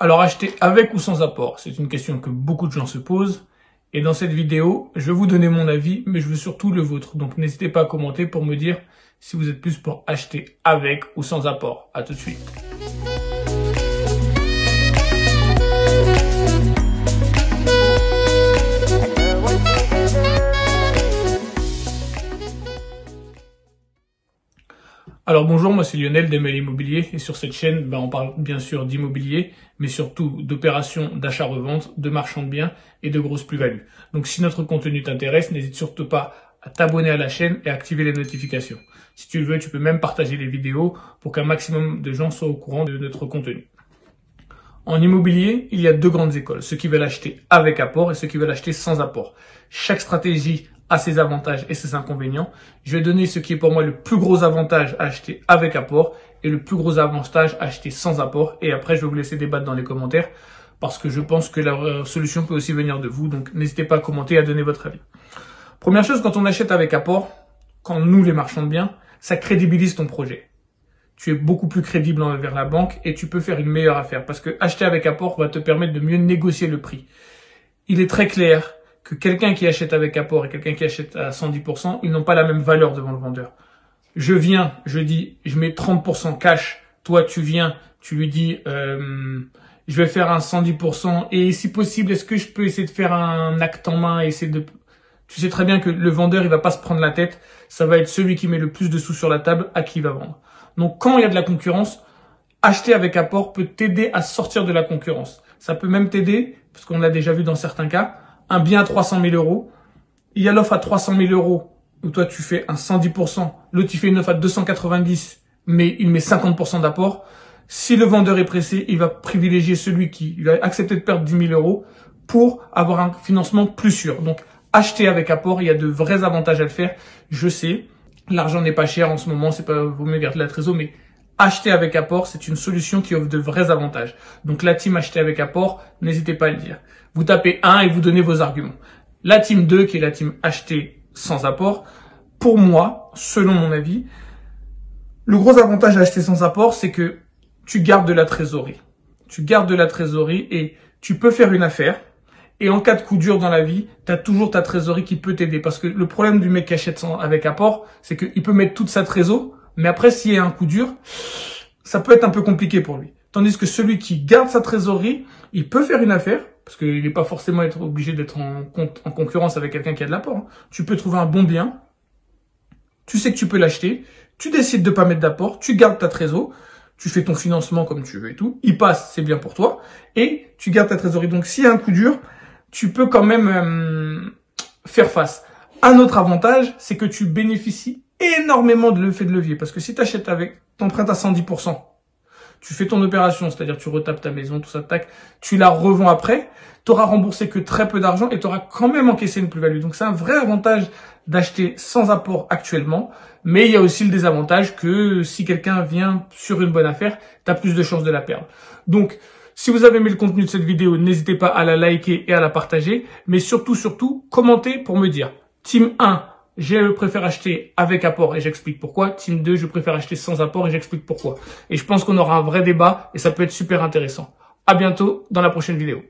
Alors, acheter avec ou sans apport, c'est une question que beaucoup de gens se posent. Et dans cette vidéo, je vais vous donner mon avis, mais je veux surtout le vôtre. Donc, n'hésitez pas à commenter pour me dire si vous êtes plus pour acheter avec ou sans apport. À tout de suite. Alors bonjour, moi c'est Lionel d'ML Immobilier et sur cette chaîne, on parle bien sûr d'immobilier, mais surtout d'opérations d'achat-revente, de marchand de biens et de grosses plus-values. Donc si notre contenu t'intéresse, n'hésite surtout pas à t'abonner à la chaîne et à activer les notifications. Si tu le veux, tu peux même partager les vidéos pour qu'un maximum de gens soient au courant de notre contenu. En immobilier, il y a deux grandes écoles, ceux qui veulent acheter avec apport et ceux qui veulent acheter sans apport. Chaque stratégie a ses avantages et ses inconvénients. Je vais donner ce qui est pour moi le plus gros avantage à acheter avec apport et le plus gros avantage à acheter sans apport. Et après, je vais vous laisser débattre dans les commentaires parce que je pense que la solution peut aussi venir de vous. Donc, n'hésitez pas à commenter et à donner votre avis. Première chose, quand on achète avec apport, quand nous, les marchands de biens, ça crédibilise ton projet. Tu es beaucoup plus crédible envers la banque et tu peux faire une meilleure affaire parce que acheter avec apport va te permettre de mieux négocier le prix. Il est très clair que quelqu'un qui achète avec apport et quelqu'un qui achète à 110%, ils n'ont pas la même valeur devant le vendeur. Je viens, je dis, je mets 30% cash. Toi, tu viens, tu lui dis, je vais faire un 110% et si possible, est-ce que je peux essayer de faire un acte en main et essayer de... Tu sais très bien que le vendeur, il va pas se prendre la tête. Ça va être celui qui met le plus de sous sur la table à qui il va vendre. Donc, quand il y a de la concurrence, acheter avec apport peut t'aider à sortir de la concurrence. Ça peut même t'aider, parce qu'on l'a déjà vu dans certains cas, un bien à 300 000 euros. Il y a l'offre à 300 000 euros où toi tu fais un 110%. L'autre il fait une offre à 290, mais il met 50% d'apport. Si le vendeur est pressé, il va privilégier celui qui va accepter de perdre 10 000 euros pour avoir un financement plus sûr. Donc, acheter avec apport, il y a de vrais avantages à le faire. Je sais, l'argent n'est pas cher en ce moment, c'est pas, vaut mieux garder la trésor, mais acheter avec apport, c'est une solution qui offre de vrais avantages. Donc, la team acheter avec apport, n'hésitez pas à le dire. Vous tapez 1 et vous donnez vos arguments. La team 2, qui est la team acheter sans apport, pour moi, selon mon avis, le gros avantage à acheter sans apport, c'est que tu gardes de la trésorerie. Tu gardes de la trésorerie et tu peux faire une affaire. Et en cas de coup dur dans la vie, tu as toujours ta trésorerie qui peut t'aider. Parce que le problème du mec qui achète avec apport, c'est qu'il peut mettre toute sa trésor, mais après, s'il y a un coup dur, ça peut être un peu compliqué pour lui. Tandis que celui qui garde sa trésorerie, il peut faire une affaire, parce qu'il n'est pas forcément obligé d'être en concurrence avec quelqu'un qui a de l'apport. Hein. Tu peux trouver un bon bien, tu sais que tu peux l'acheter, tu décides de pas mettre d'apport, tu gardes ta trésor, tu fais ton financement comme tu veux et tout, il passe, c'est bien pour toi, et tu gardes ta trésorerie. Donc s'il y a un coup dur, tu peux quand même faire face. Un autre avantage, c'est que tu bénéficies énormément de l'effet de levier, parce que si tu achètes avec, t'empruntes à 110%, tu fais ton opération, c'est-à-dire tu retapes ta maison, tout ça, tac, tu la revends après, tu auras remboursé que très peu d'argent et tu auras quand même encaissé une plus-value. Donc c'est un vrai avantage d'acheter sans apport actuellement, mais il y a aussi le désavantage que si quelqu'un vient sur une bonne affaire, tu as plus de chances de la perdre. Donc, si vous avez aimé le contenu de cette vidéo, n'hésitez pas à la liker et à la partager, mais surtout, commentez pour me dire, Team 1, je préfère acheter avec apport et j'explique pourquoi. Team 2, je préfère acheter sans apport et j'explique pourquoi. Et je pense qu'on aura un vrai débat et ça peut être super intéressant. À bientôt dans la prochaine vidéo.